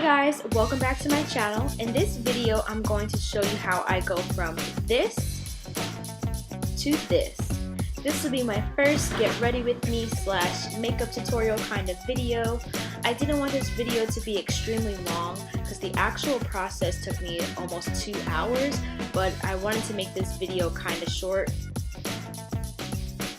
guys, welcome back to my channel. In this video, I'm going to show you how I go from this to this. This will be my first get ready with me / makeup tutorial kind of video. I didn't want this video to be extremely long because the actual process took me almost 2 hours, but I wanted to make this video kind of short.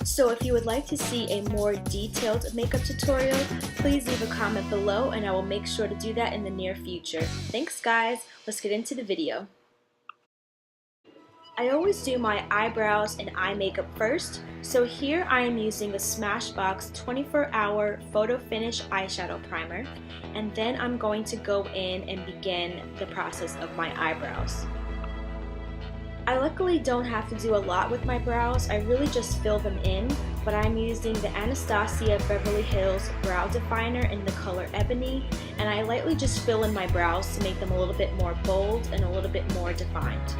So if you would like to see a more detailed makeup tutorial, please leave a comment below and I will make sure to do that in the near future. Thanks guys, let's get into the video. I always do my eyebrows and eye makeup first, so here I am using the SmashBox 24-hour Photo Finish Eyeshadow Primer, and then I'm going to go in and begin the process of my eyebrows. I luckily don't have to do a lot with my brows, I really just fill them in, but I'm using the Anastasia Beverly Hills Brow Definer in the color Ebony, and I lightly just fill in my brows to make them a little bit more bold and a little bit more defined.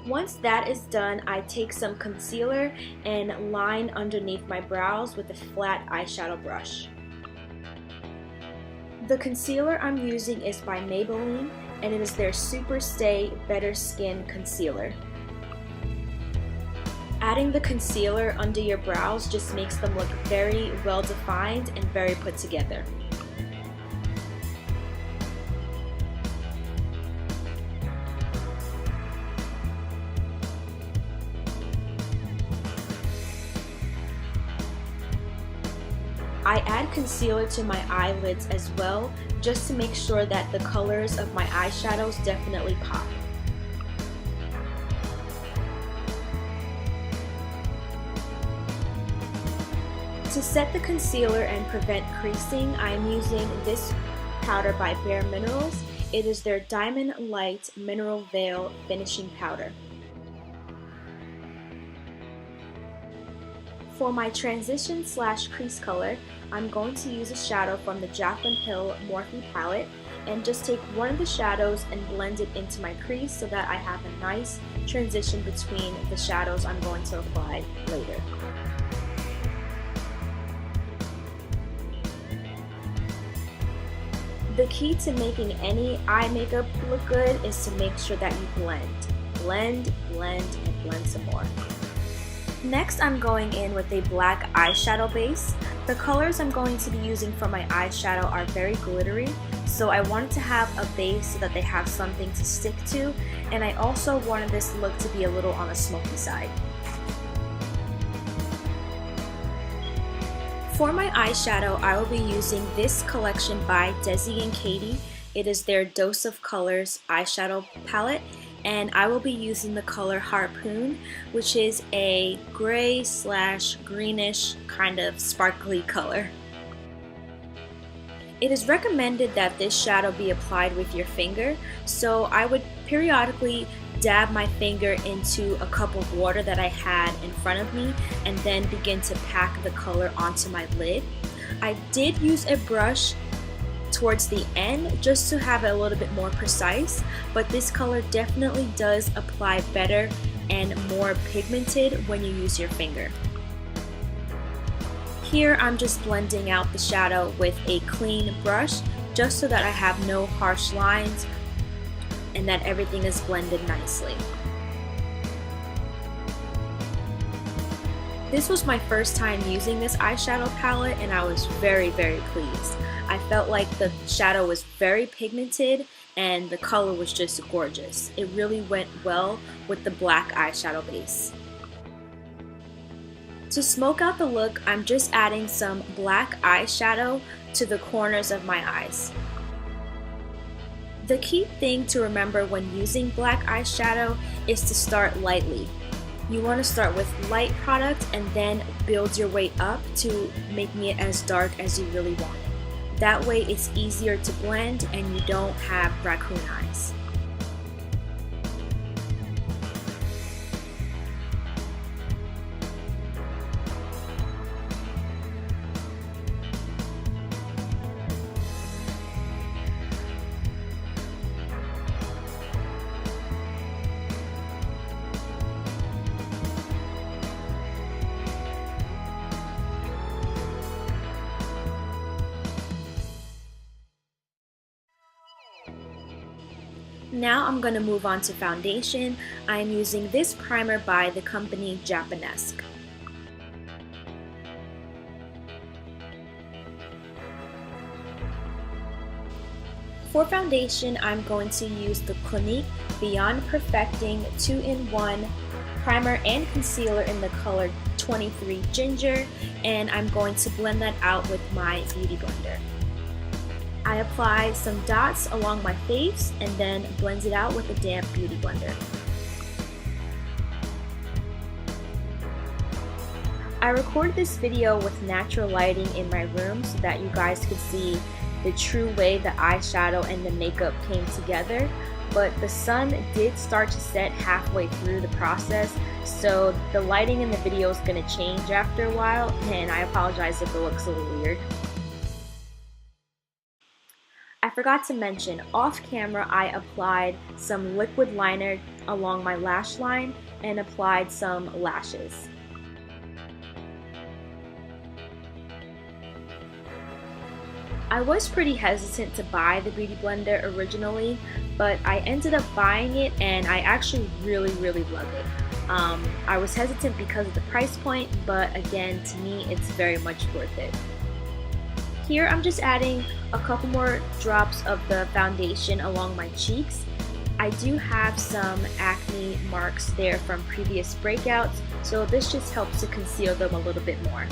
Once that is done, I take some concealer and line underneath my brows with a flat eyeshadow brush. The concealer I'm using is by Maybelline, and it is their Super Stay Better Skin Concealer. Adding the concealer under your brows just makes them look very well defined and very put together. I add concealer to my eyelids as well, just to make sure that the colors of my eyeshadows definitely pop. To set the concealer and prevent creasing, I am using this powder by Bareminerals. It is their Diamond Light Mineral Veil Finishing Powder. For my transition / crease color, I'm going to use a shadow from the Jaclyn Hill Morphe palette and just take one of the shadows and blend it into my crease so that I have a nice transition between the shadows I'm going to apply later. The key to making any eye makeup look good is to make sure that you blend. Blend, blend, and blend some more. Next, I'm going in with a black eyeshadow base. The colors I'm going to be using for my eyeshadow are very glittery, so I wanted to have a base so that they have something to stick to, and I also wanted this look to be a little on the smoky side. For my eyeshadow, I will be using this collection by DESI and KATY. It is their Dose of Colors eyeshadow palette, and I will be using the color Harpoon, which is a gray / greenish kind of sparkly color. It is recommended that this shadow be applied with your finger, so I would periodically dab my finger into a cup of water that I had in front of me and then begin to pack the color onto my lid. I did use a brush towards the end just to have it a little bit more precise, but this color definitely does apply better and more pigmented when you use your finger. Here I'm just blending out the shadow with a clean brush just so that I have no harsh lines and that everything is blended nicely. This was my first time using this eyeshadow palette and I was very pleased. I felt like the shadow was very pigmented and the color was just gorgeous. It really went well with the black eyeshadow base. To smoke out the look, I'm just adding some black eyeshadow to the corners of my eyes. The key thing to remember when using black eyeshadow is to start lightly. You want to start with light product and then build your way up to making it as dark as you really want it. That way it's easier to blend and you don't have raccoon eyes. Now I'm going to move on to foundation. I'm using this primer by the company Japonesque. For foundation, I'm going to use the Clinique Beyond Perfecting 2-in-1 primer and concealer in the color 23 Ginger, and I'm going to blend that out with my beauty blender. I apply some dots along my face and then blend it out with a damp beauty blender. I recorded this video with natural lighting in my room so that you guys could see the true way the eyeshadow and the makeup came together, but the sun did start to set halfway through the process, so the lighting in the video is going to change after a while, and I apologize if it looks a little weird. I forgot to mention, off camera I applied some liquid liner along my lash line and applied some lashes. I was pretty hesitant to buy the beauty blender originally, but I ended up buying it and I actually really love it. I was hesitant because of the price point, but again, to me it's very much worth it. Here I'm just adding a couple more drops of the foundation along my cheeks. I do have some acne marks there from previous breakouts, so this just helps to conceal them a little bit more.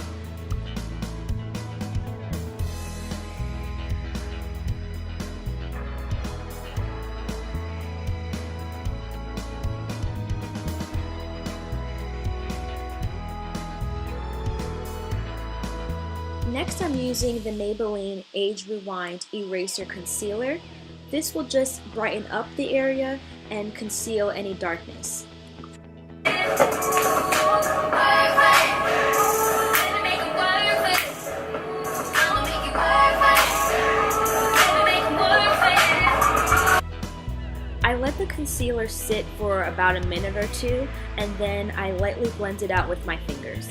Next, I'm using the Maybelline Age Rewind Eraser Concealer. This will just brighten up the area and conceal any darkness. I let the concealer sit for about a minute or two, and then I lightly blend it out with my fingers.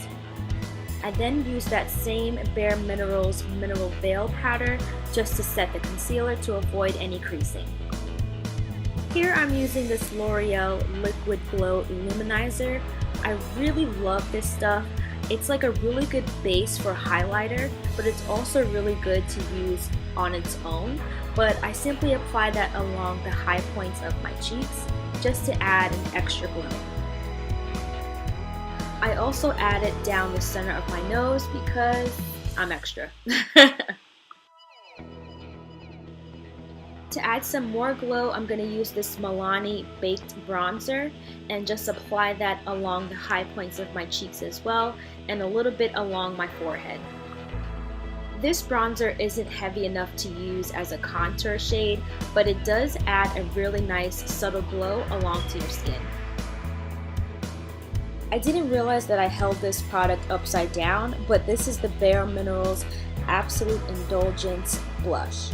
I then use that same Bareminerals Mineral Veil powder just to set the concealer to avoid any creasing. Here I'm using this L'Oreal Liquid Glow Luminizer. I really love this stuff. It's like a really good base for highlighter, but it's also really good to use on its own. But I simply apply that along the high points of my cheeks just to add an extra glow. I also add it down the center of my nose because I'm extra. To add some more glow, I'm going to use this Milani Baked Bronzer and just apply that along the high points of my cheeks as well, and a little bit along my forehead. This bronzer isn't heavy enough to use as a contour shade, but it does add a really nice subtle glow along to your skin. I didn't realize that I held this product upside down, but this is the Bareminerals Absolute Indulgence Blush.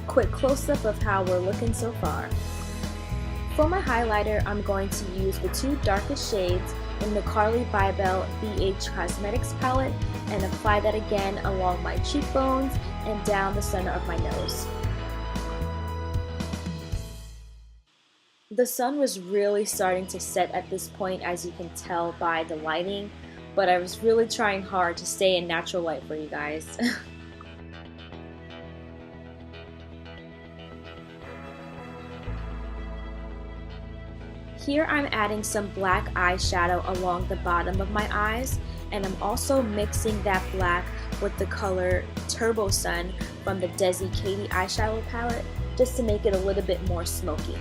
Quick close-up of how we're looking so far. For my highlighter, I'm going to use the two darkest shades in the Carly Bybel BH Cosmetics palette and apply that again along my cheekbones and down the center of my nose. The sun was really starting to set at this point, as you can tell by the lighting, but I was really trying hard to stay in natural light for you guys. Here I'm adding some black eyeshadow along the bottom of my eyes, and I'm also mixing that black with the color Turbo Sun from the DESI KATY eyeshadow palette just to make it a little bit more smoky.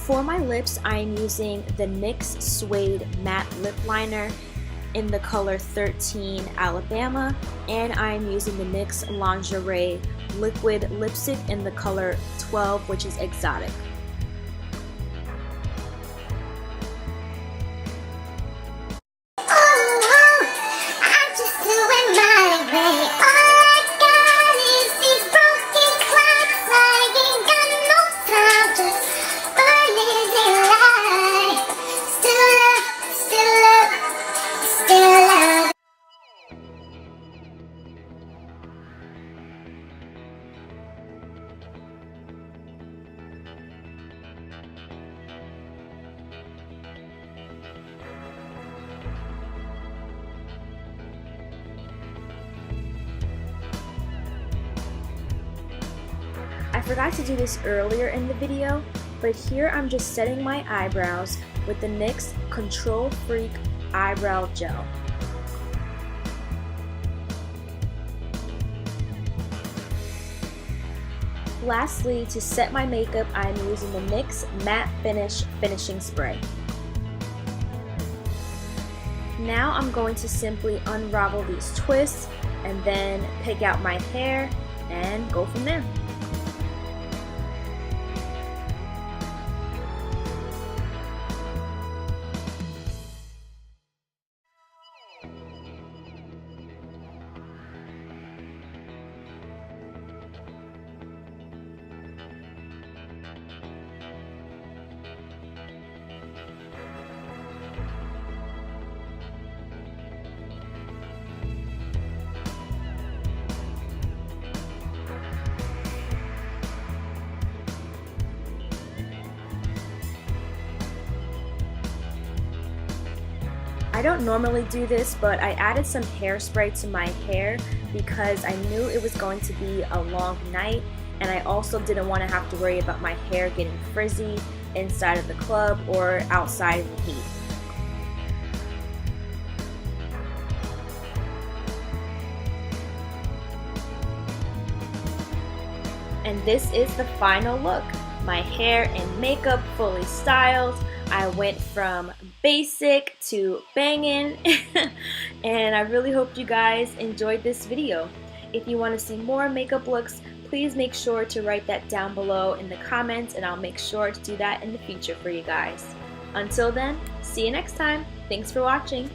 For my lips, I am using the NYX Suede Matte Lip Liner in the color 13 Alabama, and I am using the NYX Lingerie Liquid Lipstick in the color 12, which is Exotic. I forgot to do this earlier in the video, but here I'm just setting my eyebrows with the NYX Control Freak Eyebrow Gel. Lastly, to set my makeup, I'm using the NYX Matte Finish Finishing Spray. Now I'm going to simply unravel these twists and then pick out my hair and go from there. I don't normally do this, but I added some hairspray to my hair because I knew it was going to be a long night, and I also didn't want to have to worry about my hair getting frizzy inside of the club or outside in the heat. And this is the final look. My hair and makeup fully styled. I went from basic to bangin', and I really hope you guys enjoyed this video. If you want to see more makeup looks, please make sure to write that down below in the comments, and I'll make sure to do that in the future for you guys. Until then, see you next time. Thanks for watching.